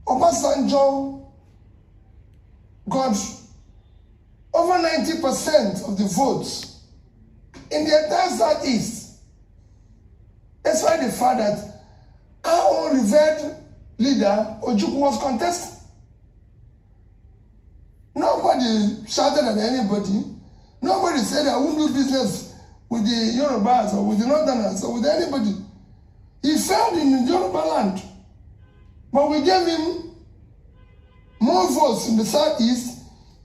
Obasanjo got over 90% of the votes in the entire Southeast. That's why the fact that our own revered leader, Ojukwu, was contesting. Nobody shouted at anybody. Nobody said, I won't do business with the Yorubas or with the Northerners or with anybody. He failed in the Yoruba land. But we gave him more votes in the Southeast,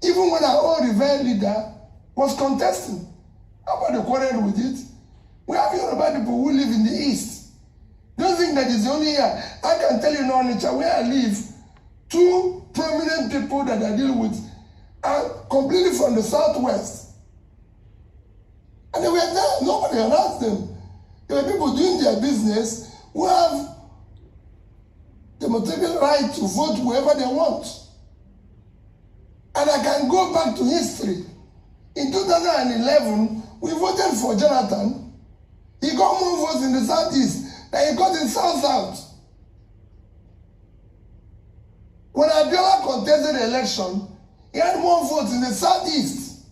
even when our own revered leader was contesting. Nobody quarreled with it. We have Yoruba people who live in the East. Don't think that is the only here. I can tell you in Onitsha, where I live, two prominent people that I deal with are completely from the Southwest. And they were there. Nobody announced them. There were people doing their business who have the material right to vote whoever they want. And I can go back to history. In 2011, we voted for Jonathan. He got more votes in the Southeast than he got in South-South. When Abiola contested the election, he had more votes in the Southeast.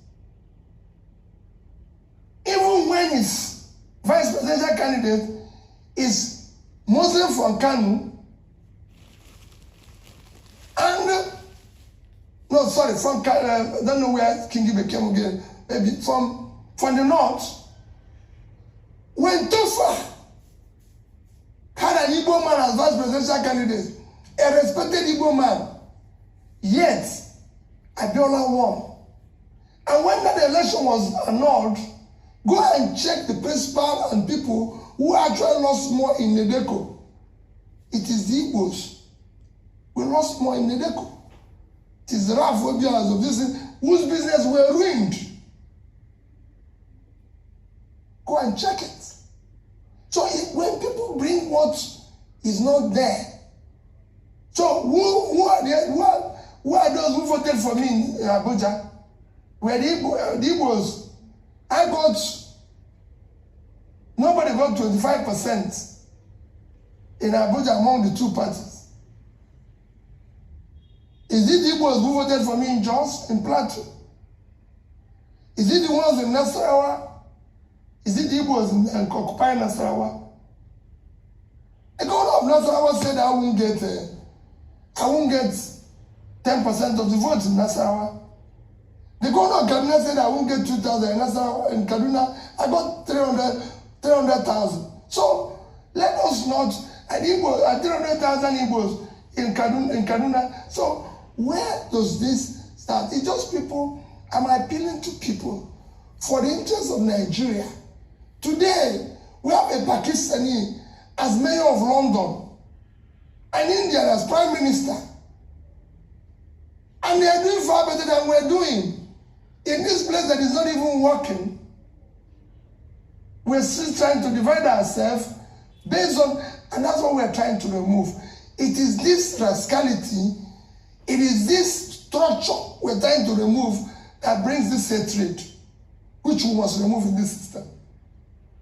Even when his vice presidential candidate is Muslim from Kanu, and from I don't know where King became again, maybe from the north. When Tofa had an Igbo man as vice presidential candidate, a respected Igbo man, yet Abiola won. And when that election was annulled, go and check the principal and people who actually lost more in Nedeko. It is the Igbos. We lost more in Nedeko. It is the Rafobians of this whose business were ruined. Go and check it. So when people bring what is not there, so who are those who voted for me in Abuja? Were the Igbos? Nobody got 25% in Abuja among the two parties. Is it the Igbos who voted for me in Jos, in Plateau? Is it the ones in Nasarawa? Is it the Igbos in occupying Nasarawa? The governor of Nasarawa said I won't get 10% of the votes in Nasarawa. The governor of Kaduna said I won't get 2,000 in Nasarawa. In Kaduna, I got 300,000. So let us not, and 300,000 Igbos in Kaduna. So where does this start? It's just people. I'm appealing to people for the interest of Nigeria. Today, we have a Pakistani as mayor of London, and India as prime minister. And they are doing far better than we're doing. In this place that is not even working, we're still trying to divide ourselves based on, and that's what we're trying to remove. It is this rascality, it is this structure we're trying to remove that brings this hatred, which we must remove in this system.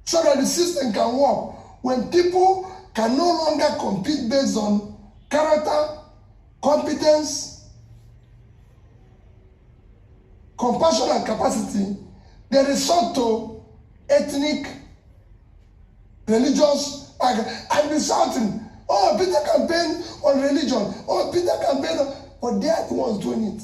So that the system can work. When people can no longer compete based on character, competence, compassion and capacity, they resort to ethnic, religious, and be shouting, oh, Peter campaign on religion, oh, Peter campaign on, but they are the ones doing it.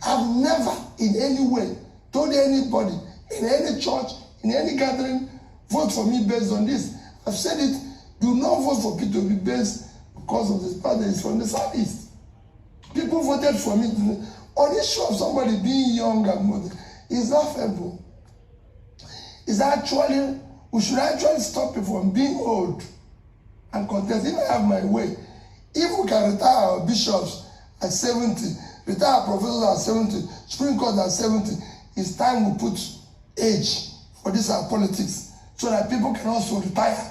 I've never in any way told anybody in any church, in any gathering, vote for me based on this. I've said it, do not vote for Peter to be based because of this party is from the Southeast. People voted for me on the issue of somebody being young and modern. Is laughable. Is actually, we should actually stop people from being old and contest. If I have my way, if we can retire our bishops at 70, retire our professors at 70, Supreme Court at 70, it's time we put age for this our politics so that people can also retire.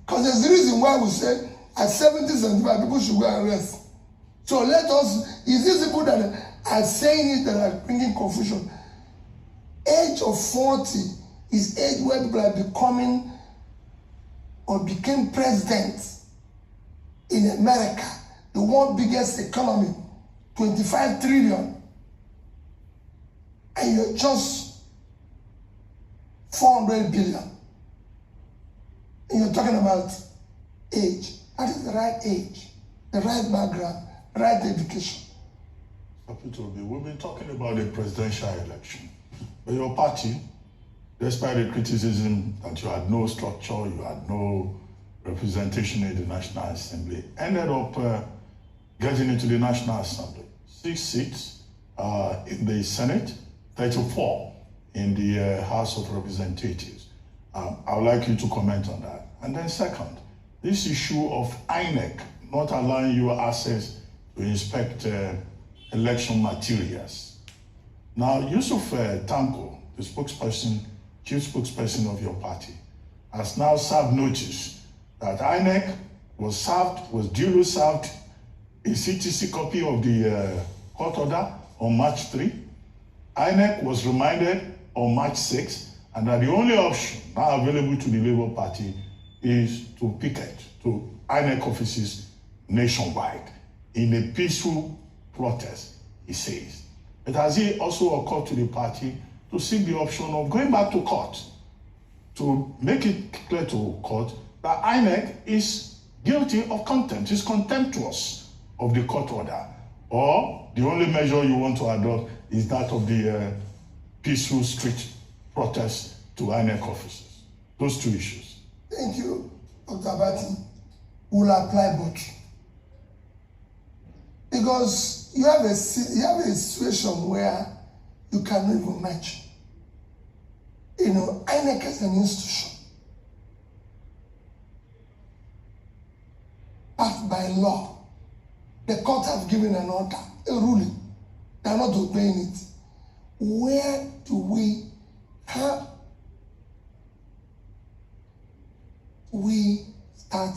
Because there's a reason why we say at 70, 75, people should go and rest. So let us, is these people that are saying it that are bringing confusion? Age of 40 is age where people are becoming or became president in America the world biggest economy, 25 trillion, and you're just 400 billion. And you're talking about age. That is the right age, the right background, the right education. We've been talking about the presidential election. But your party, despite the criticism that you had no structure, you had no representation in the National Assembly, ended up getting into the National Assembly. 6 seats in the Senate, 34 in the House of Representatives. I would like you to comment on that. And then second, this issue of INEC not allowing you access to inspect election materials. Now, Yusuf Tanko, the chief spokesperson of your party, has now served notice that INEC was duly served a CTC copy of the court order on March 3. INEC was reminded on March 6, and that the only option now available to the Labour Party is to picket to INEC offices nationwide in a peaceful protest, he says. It has also occurred to the party to seek the option of going back to court to make it clear to court that INEC is guilty of contempt, is contemptuous of the court order, or the only measure you want to adopt is that of the peaceful street protest to INEC offices. Those two issues. Thank you, Dr. Abati. We'll apply both. Because you have a situation where you cannot even match. You know, INEC is an institution backed by law. The court have given an order, a ruling. They are not obeying it. Where do we start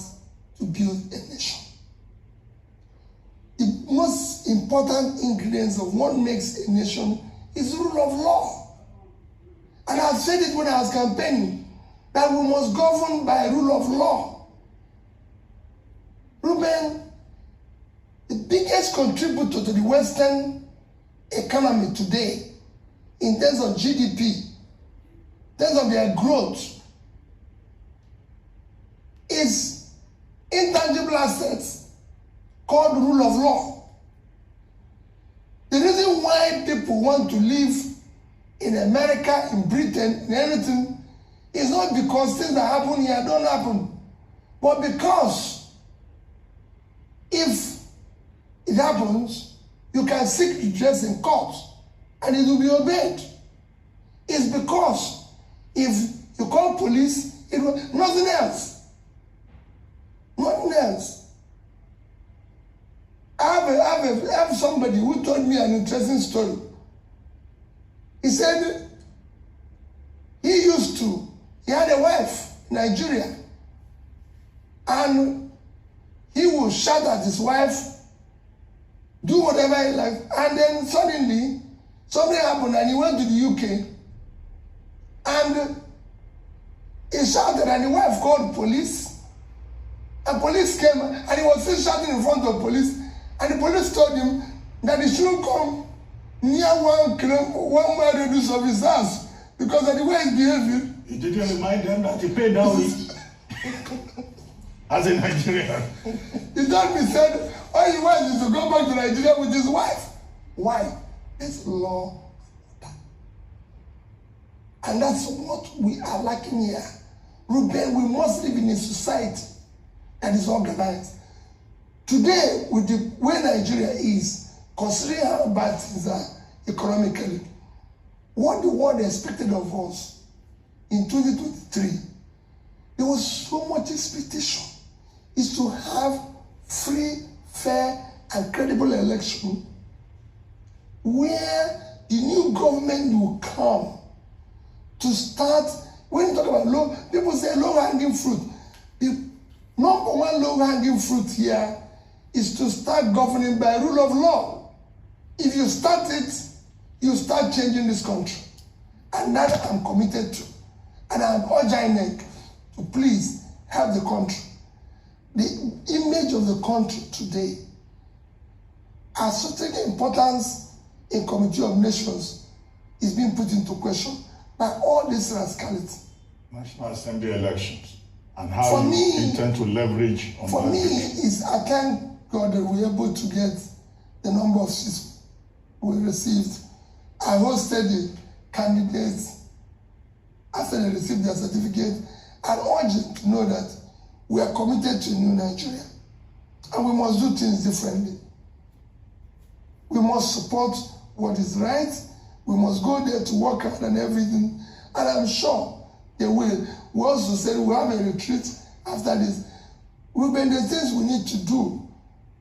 to build a nation? The most important ingredients of what makes a nation is the rule of law. And I said it when I was campaigning, that we must govern by rule of law. Ruben, the biggest contributor to the Western economy today, in terms of GDP, in terms of their growth, is intangible assets called rule of law. The reason why people want to live in America, in Britain, in anything, is not because things that happen here don't happen, but because if it happens, you can seek redress in court and it will be obeyed. It's because if you call police, it will nothing else. Nothing else. I have somebody who told me an interesting story. He said he had a wife in Nigeria, and he would shout at his wife, do whatever he likes, and then suddenly something happened and he went to the UK and he shouted and the wife called police, and police came and he was still shouting in front of police, and the police told him that he shouldn't come near one mile radius of his house because of the way he's behaving. He didn't remind them that he paid down as a Nigerian. He told me, said, all he wants is to go back to Nigeria with his wife. Why? It's law. And that's what we are lacking here. Ruben, we must live in a society that is organized. Today, with the way Nigeria is, considering how bad things are economically, what the world expected of us in 2023, there was so much expectation, is to have free, fair, and credible election where the new government will come to start. When you talk about people say low-hanging fruit. The number one low-hanging fruit here is to start governing by rule of law. If you start it, you start changing this country. And that I'm committed to. And I'm urging INEC to please help the country. The image of the country today strategic importance in Committee of Nations is being put into question by all this rascality. National Assembly elections and how For you me- intend to leverage on For that me, victory. is I thank God that we were able to get the number of seats we received. I hosted the candidates after they received their certificate and urged them to know that we are committed to a new Nigeria and we must do things differently. We must support what is right. We must go there to work hard and everything. And I'm sure they will. We also said we have a retreat after this. Will be the things we need to do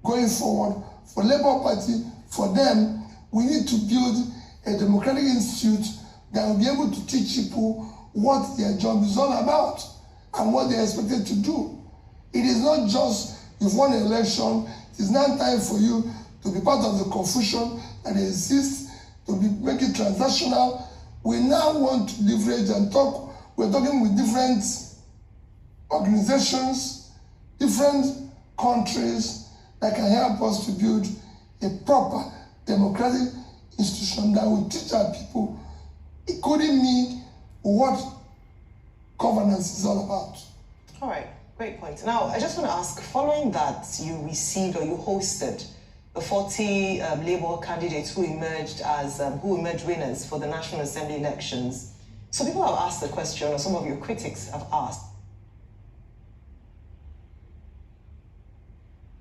going forward for Labour Party. For them, we need to build a democratic institute that will be able to teach people what their job is all about and what they're expected to do. It is not just you've won an election. It is now time for you to be part of the confusion that exists, to make it transactional. We now want to leverage and talk. We're talking with different organizations, different countries that can help us to build a proper democratic institution that will teach our people, including me, what governance is all about. All right, great point. Now, I just want to ask, following that you received or you hosted the 40 Labour candidates who emerged winners for the National Assembly elections. So people have asked the question, or some of your critics have asked,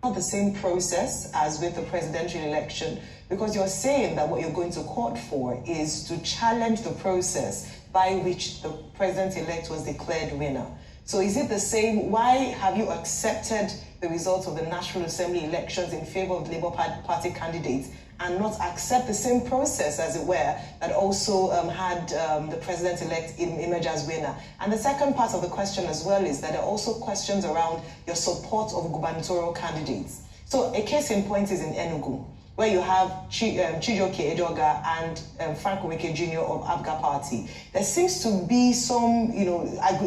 not the same process as with the presidential election, because you're saying that what you're going to court for is to challenge the process by which the president-elect was declared winner. So is it the same? Why have you accepted the results of the National Assembly elections in favor of the Labour Party candidates and not accept the same process, as it were, that also had the president-elect emerge as winner? And the second part of the question as well is that there are also questions around your support of gubernatorial candidates. So a case in point is in Enugu, where you have Chijioke Edoga and Frank Oweke Jr. of ABGA Party. There seems to be some,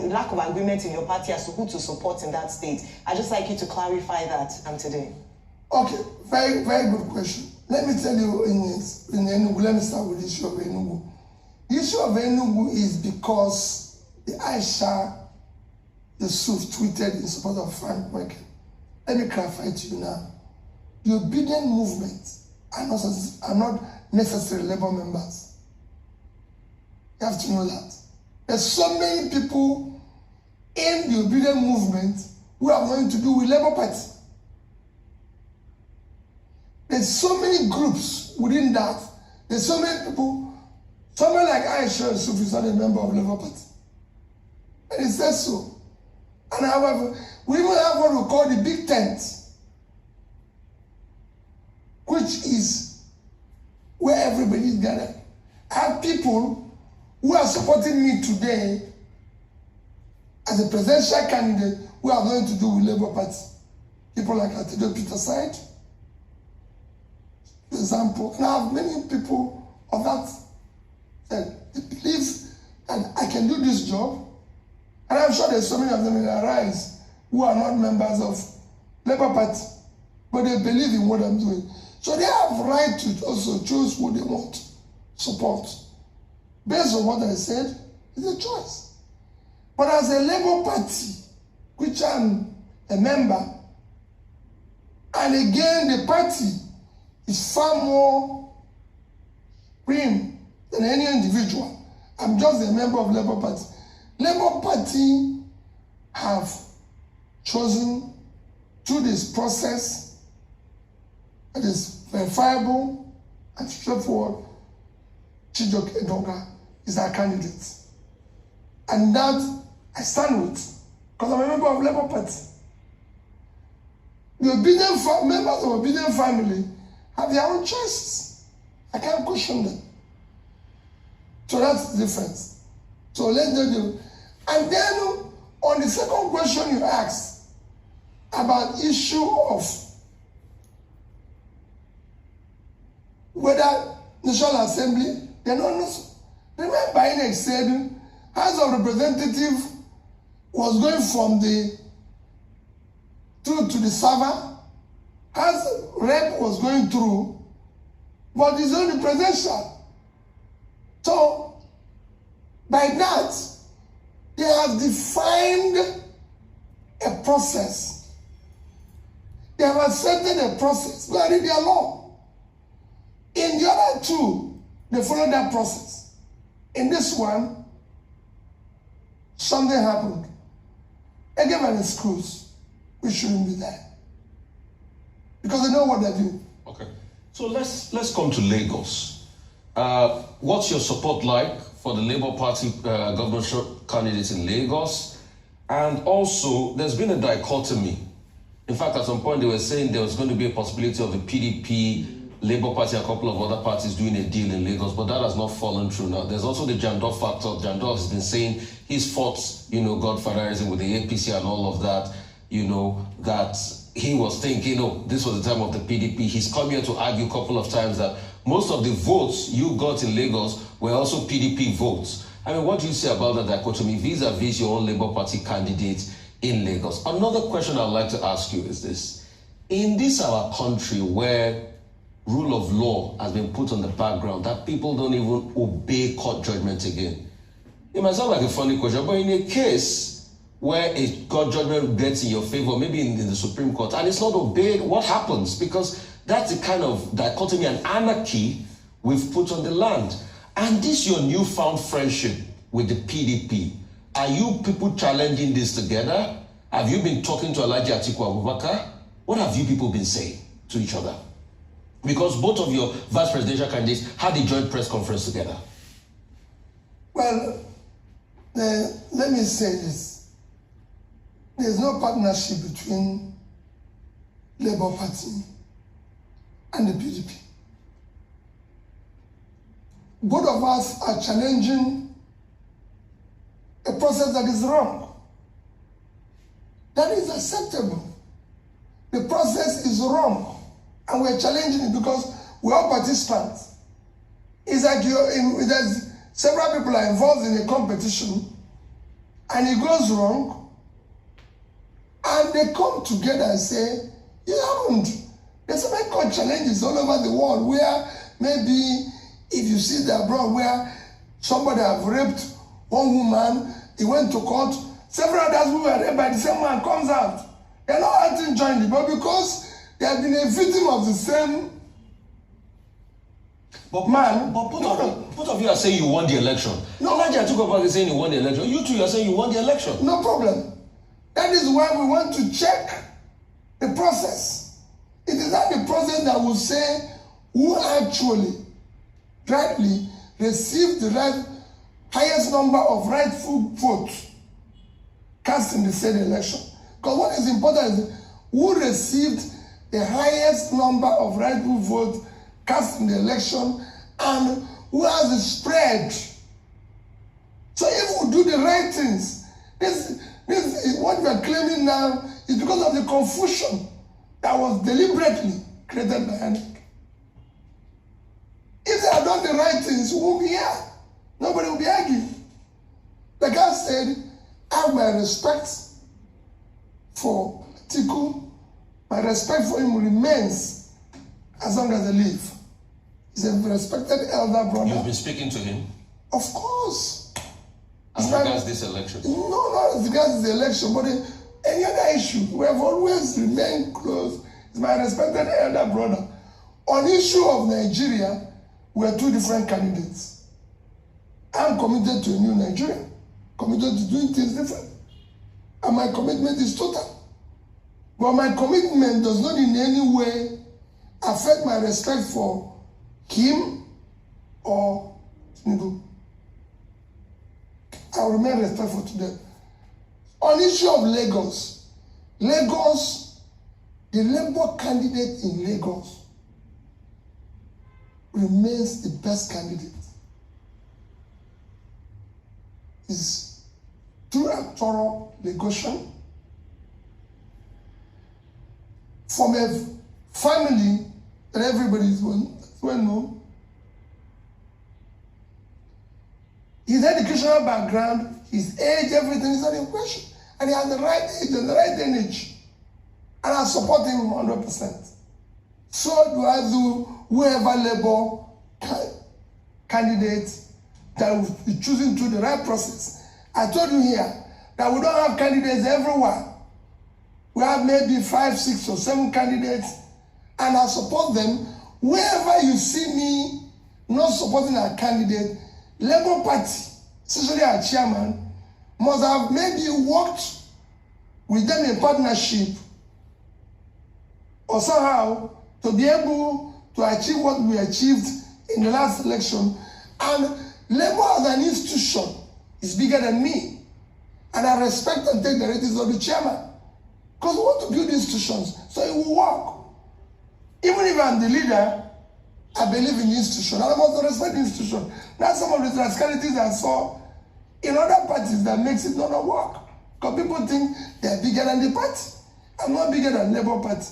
lack of agreement in your party as to who to support in that state. I'd just like you to clarify that today. Okay, very, very good question. Let me tell you in Enugu, let me start with the issue of Enugu. The issue of Enugu is because the Aisha Yusuf tweeted in support of Frank Oweke. Let me clarify to you now. The obedient movement are not necessarily Labour members. You have to know that. There's so many people in the obedient movement who have nothing to do with Labour Party. There's so many groups within that. There's so many people. Someone like Aisha Yusuf is not a member of Labour Party. And it says so. And however, we even have what we call the big tent, which is where everybody is gathered. I have people who are supporting me today as a presidential candidate who have nothing to do with Labour Party. People like Atido Peter Side, for example. And I have many people of that they believe that I can do this job. And I'm sure there's so many of them in their rise who are not members of Labour Party, but they believe in what I'm doing. So they have right to also choose who they want to support. Based on what I said, it's a choice. But as a Labour Party, which I'm a member, and again, the party is far more prim than any individual. I'm just a member of Labour Party. Labour Party have chosen through this process that is verifiable and straightforward. Chijioke Edoga is our candidate. And that I stand with, because I'm a member of Labour Party. The obedient members of obedient family have their own choices. I can't question them. So that's the difference. So let's do. And then on the second question you asked about issue of whether National Assembly, they're not. Remember, INEC said House of Representative was going from through to the server. House Rep was going through, but it's only presidential. So, by that, they have defined a process. They have accepted a process. Go and read their law. In the other two, they follow that process. In this one, something happened. They gave an excuse. We shouldn't be there. Because they know what they're doing. Okay. So let's come to Lagos. What's your support like for the Labour Party governorship candidates in Lagos? And also, there's been a dichotomy. In fact, at some point, they were saying there was going to be a possibility of the PDP, Labour Party, and a couple of other parties doing a deal in Lagos, but that has not fallen through now. There's also the Jandor factor. Jandor has been saying he's fought, godfatherism with the APC and all of that, that he was thinking, this was the time of the PDP. He's come here to argue a couple of times that most of the votes you got in Lagos were also PDP votes. I mean, what do you say about that dichotomy vis-a-vis your own Labour Party candidate in Lagos? Another question I'd like to ask you is this. In this our country where rule of law has been put on the background, that people don't even obey court judgment again. It might sound like a funny question, but in a case where a court judgment gets in your favor, maybe in the Supreme Court, and it's not obeyed, what happens? Because that's the kind of dichotomy and anarchy we've put on the land. And this your newfound friendship with the PDP. Are you people challenging this together? Have you been talking to Alhaji Atiku Abubakar? What have you people been saying to each other? Because both of your vice presidential candidates had a joint press conference together. Well, let me say this. There's no partnership between Labour Party and the PDP. Both of us are challenging a process that is wrong. That is acceptable. The process is wrong. And we're challenging it because we're all participants. It's like there's several people are involved in a competition and it goes wrong and they come together and say, it happened. There's so many court challenges all over the world where maybe if you see the abroad where somebody have raped one woman, he went to court, several others who were raped by the same man comes out. They're not acting jointly, but because they have been a victim of the same man. But both of you are saying you won the election. No, Alhaji Atiku Abubakar is saying you won the election. You two are saying you won the election. No problem. That is why we want to check the process. It is not the process that will say who actually rightly received the highest number of rightful votes cast in the said election. Because what is important is who received the highest number of rightful votes cast in the election and who has the spread. So if we do the right things, this is what we are claiming now is because of the confusion that was deliberately created by INEC. If they had done the right things, we won't be here. Nobody will be arguing. Like I said, I have my respect for Atiku. My respect for him remains as long as I live. He's a respected elder brother. You've been speaking to him? Of course. As regards this election? No, not as regards the election, but any other issue. We have always remained close. He's my respected elder brother. On the issue of Nigeria, we are two different candidates. I'm committed to a new Nigeria, committed to doing things different. And my commitment is total. But my commitment does not in any way affect my respect for him or Tinubu. I will remain respectful to them. On issue of Lagos, the Labour candidate in Lagos remains the best candidate. Is through a thorough negotiation from a family that everybody is well known. His educational background, his age, everything is not in question. And he has the right age and the right energy. And I support him 100%. so do I do whoever Labour candidate that will be chosen through the right process. I told you here that we don't have candidates everywhere. We have maybe 5, 6, or 7 candidates, and I support them. Wherever you see me not supporting a candidate, Labour Party, especially our chairman, must have maybe worked with them in partnership or somehow to be able to achieve what we achieved in the last election. And Labour as an institution is bigger than me. And I respect and take the ratings of the chairman. Because we want to build institutions so it will work. Even if I'm the leader, I believe in the institution. And I must respect the institution. That's some of the rascalities I saw in other parties that makes it not work. Because people think they're bigger than the party. I'm not bigger than Labour Party.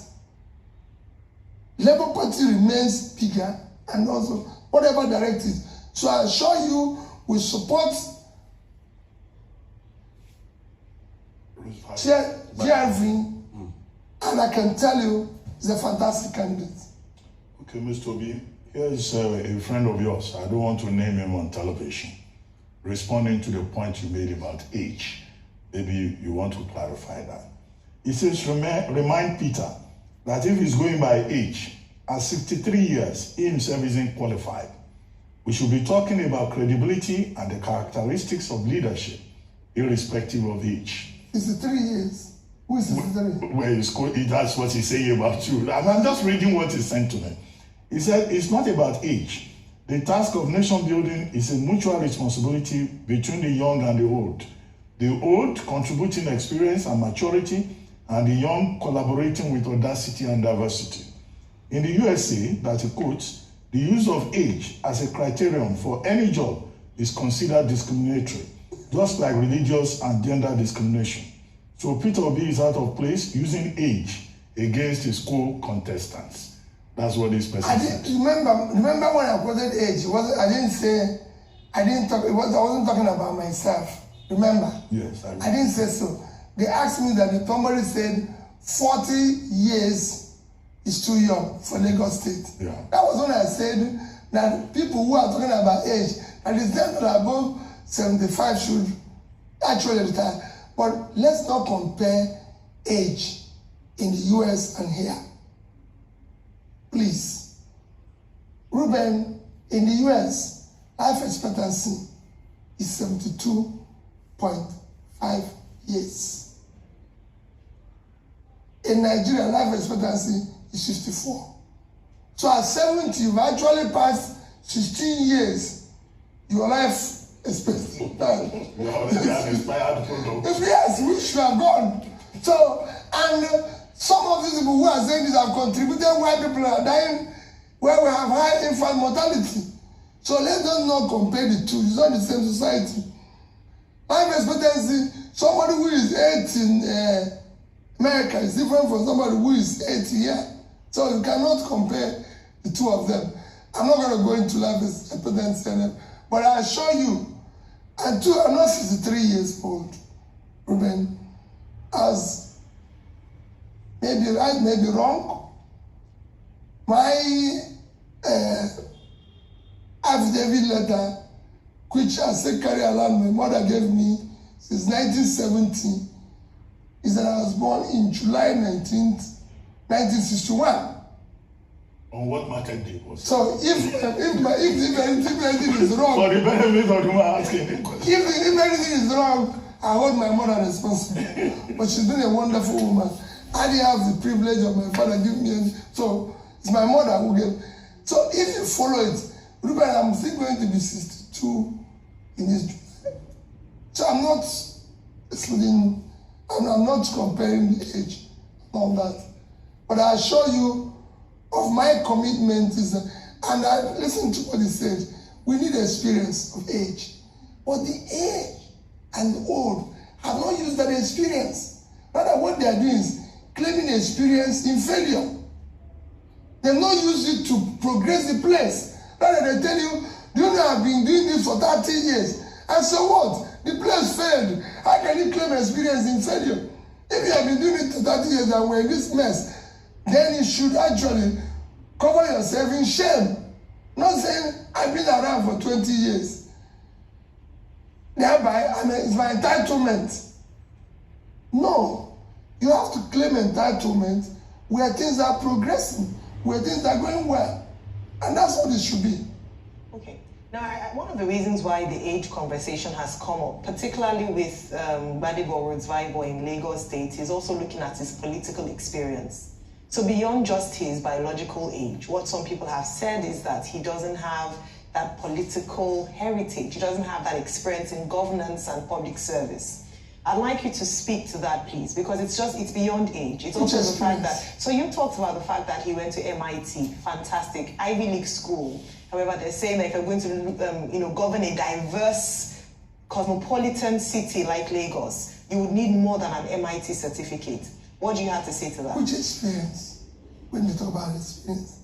Labour Party remains bigger and also whatever directive. So I assure you we support GRV, and I can tell you he's a fantastic candidate. Okay, Mr. Obi, here is a friend of yours. I don't want to name him on television. Responding to the point you made about age. Maybe you want to clarify that. He says, remind Peter that if he's going by age, at 63 years, he himself isn't qualified. We should be talking about credibility and the characteristics of leadership, irrespective of age. 63 years. Who is 63? Well, that's what he's saying about you. And I'm just reading what he sent to me. He said, it's not about age. The task of nation building is a mutual responsibility between the young and the old. The old contributing experience and maturity, and the young collaborating with audacity and diversity. In the USA, that he quotes, the use of age as a criterion for any job is considered discriminatory, just like religious and gender discrimination. So Peter Obi is out of place using age against his co-contestants. That's what this person said. Remember when I quoted age? I wasn't talking about myself. Remember? Yes, I didn't say so. They asked me that if somebody said 40 years is too young for Lagos State. Yeah. That was when I said that people who are talking about age, and it's them that are above 75 should actually retire. But let's not compare age in the US and here. Please. Ruben, in the US, life expectancy is 72.5 years. In Nigeria, life expectancy is 64. So at 70, you've actually passed 16 years. Your life expectancy. You already have inspired product. Yes, we should have gone. So, and some of these people who are saying this have contributed why people are dying, where we have high infant mortality. So let us not compare the two. It's not the same society. Life expectancy, somebody who is 8 in America is different from somebody who is 80 here. So you cannot compare the two of them. I'm not going to go into life expectancy, but I assure you, I'm not 63 years old, Ruben, as maybe right, maybe wrong. My affidavit letter, which as secretary alarm my mother gave me since 1970, is that I was born in July 19th, 1961. On what market day was it? So if anything is wrong, For the benefit of the one asking the question. if anything is wrong, I hold my mother responsible. But she's been a wonderful woman. I didn't have the privilege of my father giving me any, so it's my mother who gave. So if you follow it, Ruben, I'm still going to be 62 in this July. So I'm not excluding, I'm not comparing the age, all that. But I assure you of my commitment is, and I listened to what he said, we need experience of age. But the age and the old have not used that experience. Rather, what they are doing is claiming experience in failure. They've not used it to progress the place. Rather, they tell you, do you know I've been doing this for 30 years? And so what? The place failed. How can you claim experience in failure? If you have been doing it for 30 years and we're in this mess, then you should actually cover yourself in shame. Not saying I've been around for 20 years. Thereby, it's my entitlement. No. You have to claim entitlement where things are progressing, where things are going well. And that's what it should be. Okay. Now, one of the reasons why the age conversation has come up, particularly with Gbadebo Rodzaivo in Lagos State, is also looking at his political experience. So beyond just his biological age, what some people have said is that he doesn't have that political heritage. He doesn't have that experience in governance and public service. I'd like you to speak to that, please, because it's beyond age. It's also the fact that, so you talked about the fact that he went to MIT, fantastic, Ivy League school. However, they're saying that if you're going to, govern a diverse, cosmopolitan city like Lagos, you would need more than an MIT certificate. What do you have to say to that? Which experience? When you talk about experience,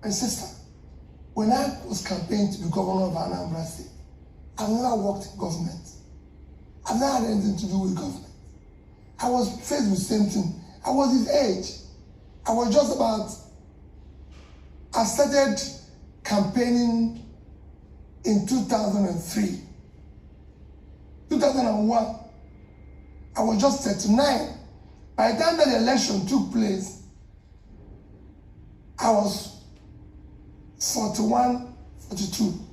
my sister, when I was campaigning to be governor of Anambra State, I've never worked in government. I've never had anything to do with government. I was faced with the same thing. I was his age. I was just about, I started campaigning in 2003. 2001, I was just 39. By the time that the election took place, I was 41, 42.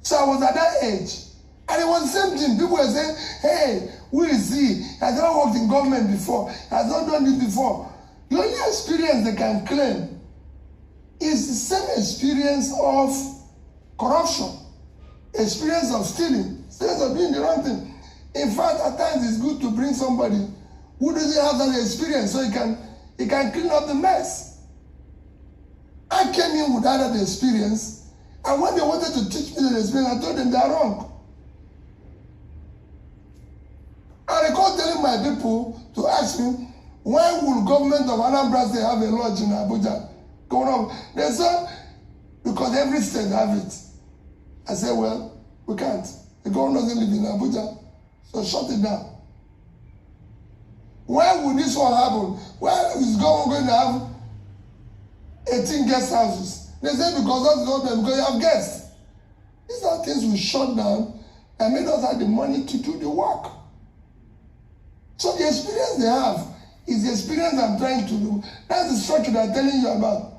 So I was at that age. And it was the same thing. People were saying, hey, who is he? He has never worked in government before. He has not done this before. The only experience they can claim is the same experience of corruption, experience of stealing, experience of doing the wrong thing. In fact, at times it's good to bring somebody who doesn't have that experience so he can clean up the mess. I came in without that experience. And when they wanted to teach me the experience, I told them they are wrong. I recall telling my people to ask me, when will government of Anambra State have a lodge in Abuja? Going on. They said, because every state have it. I said, well, we can't. The government doesn't live in Abuja, so shut it down. When will this one happen? When is government going to have 18 guest houses? They say because that's government, because you have guests. These are things we shut down and made us have the money to do the work. So the experience they have is the experience I'm trying to do. That's the structure that I'm telling you about.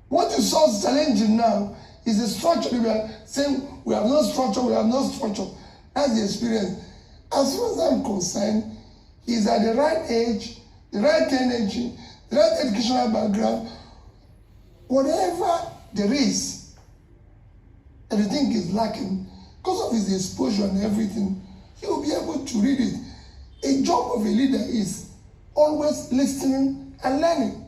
What you saw challenging now is the structure. We are saying we have no structure, we have no structure. That's the experience. As far as I'm concerned, he's at the right age, the right energy, the right educational background. Whatever there is, everything is lacking. Because of his exposure and everything, he will be able to read it. A job of a leader is always listening and learning.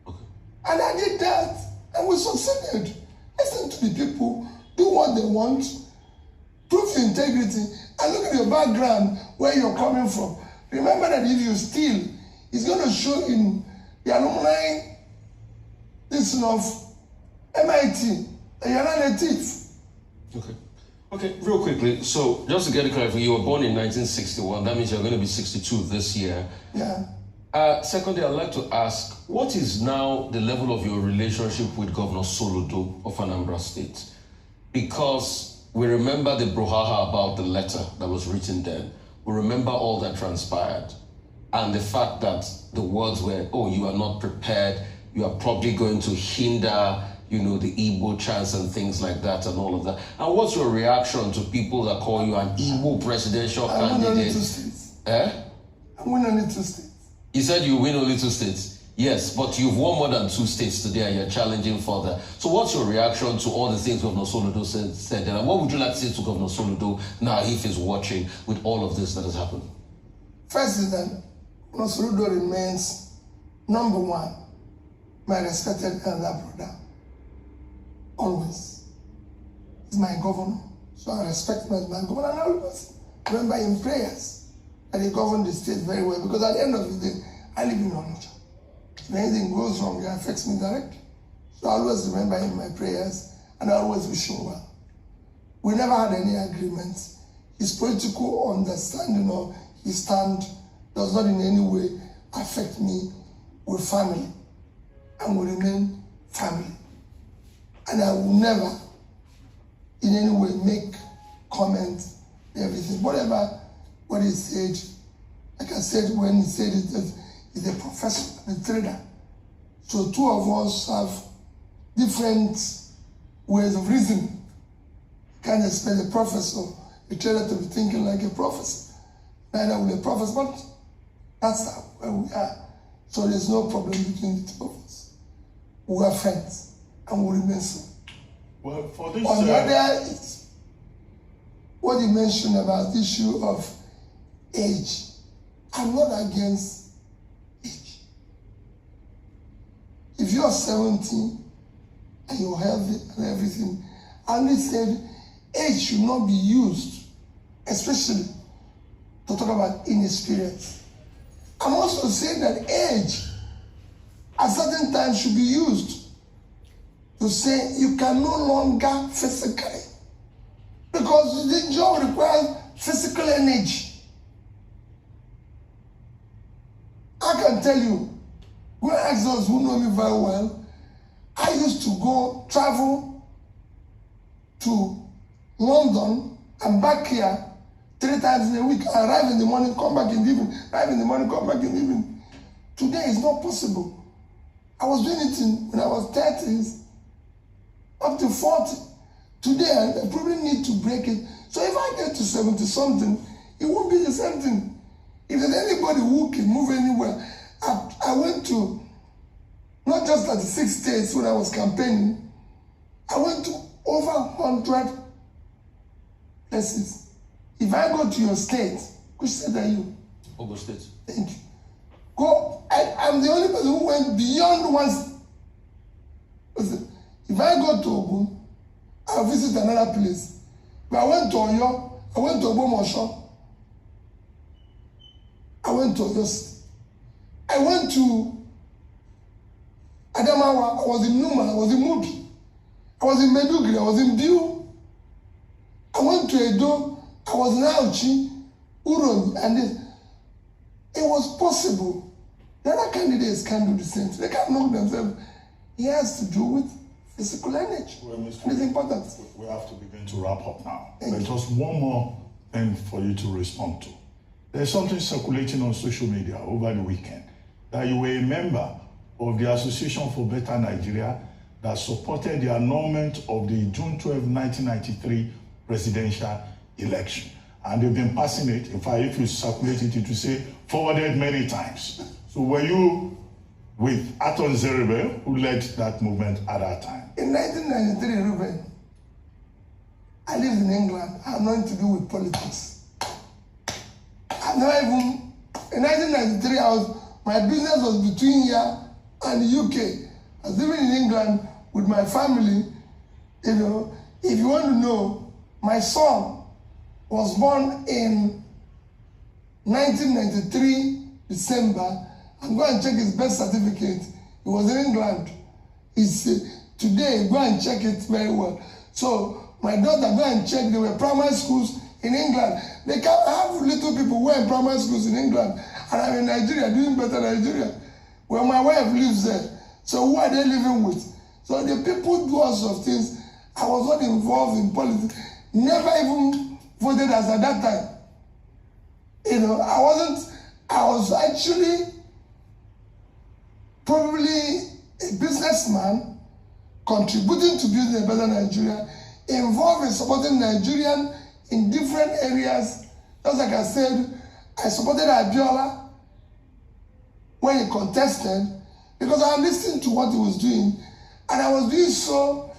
Okay. And I did that, and we succeeded. Listen to the people, do what they want, prove your integrity, and look at your background, where you're coming from. Remember that if you steal, it's going to show in the alumni of MIT that you're not a thief. Okay, real quickly, so just to get it clear, you were born in 1961, that means you're going to be 62 this year. Yeah. Secondly, I'd like to ask, what is now the level of your relationship with Governor Soludo of Anambra State? Because we remember the brouhaha about the letter that was written then. We remember all that transpired. And the fact that the words were, oh, you are not prepared, you are probably going to hinder, the Igbo chants and things like that and all of that. And what's your reaction to people that call you an Igbo presidential candidate? I win only 2 states. I win only 2 states. You said you win only 2 states. Yes, but you've won more than 2 states today and you're challenging further. So what's your reaction to all the things Governor Soludo said? And what would you like to say to Governor Soludo now if he's watching with all of this that has happened? First is that Governor Soludo remains number 1, my respected elder brother. Always. He's my governor, so I respect him as my governor. And I always remember in prayers that he governed the state very well, because at the end of the day, I live in Onitsha. If anything goes wrong, it affects me directly. So I always remember him in my prayers, and I always wish him well. We never had any agreements. His political understanding or his stand does not in any way affect me we're family and will remain family. And I will never in any way make comments, everything. Whatever what he said, like I said when he said it, he's a professor and a trader. So two of us have different ways of reasoning. You can't expect a professor, a trader to be thinking like a professor. Neither will a professor, but that's where we are. So there's no problem between the two of us. We are friends and we remain so. Well, for this, on the other, it's what you mentioned about the issue of age. I'm not against age. If you're 70 and you're healthy and everything, I only said age should not be used, especially to talk about inexperience. I'm also saying that age at certain times should be used to say you can no longer physically, because the job requires physical energy. I can tell you, when I ask those who know me very well, I used to go travel to London and back here 3 times in a week. I arrive in the morning, come back in the evening, arrive in the morning, come back in the evening. Today is not possible. I was doing it when I was 30s, up to 40. Today, I probably need to break it. So if I get to 70 something, it won't be the same thing. If there's anybody who can move anywhere, I went to not just 36 states when I was campaigning. I went to over 100 places. If I go to your state, which state are you? Ogun State. Thank you. Go. I'm the only person who went beyond one. Listen, if I go to Ogun, I'll visit another place. But I went to Oyo, I went to Ogbomosho, I went to Oyo State. I went to Adamawa, I was in Numa, I was in Mubi, I was in Medugri, I was in Biu. I went to Edo, I was in Auchi, Uromi, and this. It was possible. The other candidates can do the same thing. They can't knock themselves. It has to do with physical energy. Well, Mr. And it's important. We have to begin to wrap up now. Thank There's just one more thing for you to respond to. There's something circulating on social media over the weekend that you were a member of the Association for Better Nigeria that supported the annulment of the June 12, 1993 presidential election. And they've been passing it. In fact, if you circulate it, it will say forwarded many times. So were you with Aton Zeribe, who led that movement at that time? In 1993, Ruben, I lived in England. I had nothing to do with politics. I never even, in 1993, my business was between here and the UK. I was living in England with my family. You know, if you want to know, my son was born in 1993, December. I'm going to check his birth certificate. He was in England. Today, go and check it very well. So my daughter, go and check. There were primary schools in England. They can't have little people who are in primary schools in England. And I'm in Nigeria, doing better Nigeria. Well, my wife lives there. So who are they living with? So the people do all sorts of things. I was not involved in politics. Never even voted as at that time. You know, I was actually probably a businessman contributing to building a better Nigeria, involved in supporting Nigerian in different areas. Just like I said, I supported Abiola when he contested because I listened to what he was doing, and I was doing so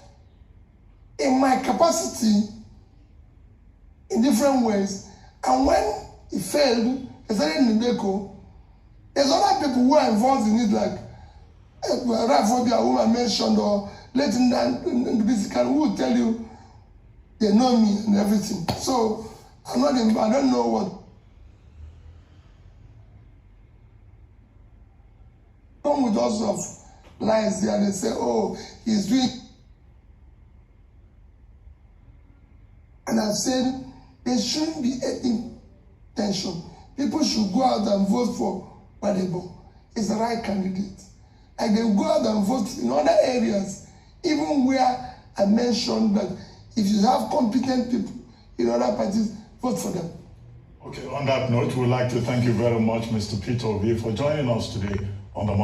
in my capacity in different ways. And when he failed, especially in Ndeko, there's other people who are involved in it, like Rafobia, whom I mentioned, or Leighton and the Bisican, who will tell you they know me and everything. So I don't know what. Come with all sorts of lies there. They say, oh, he's doing. And I've said there shouldn't be any tension. People should go out and vote for Gbadebo. is the right candidate. And they go out and vote in other areas, even where I mentioned that if you have competent people in other parties, vote for them. Okay, on that note, we'd like to thank you very much, Mr. Peter Obi, for joining us today on the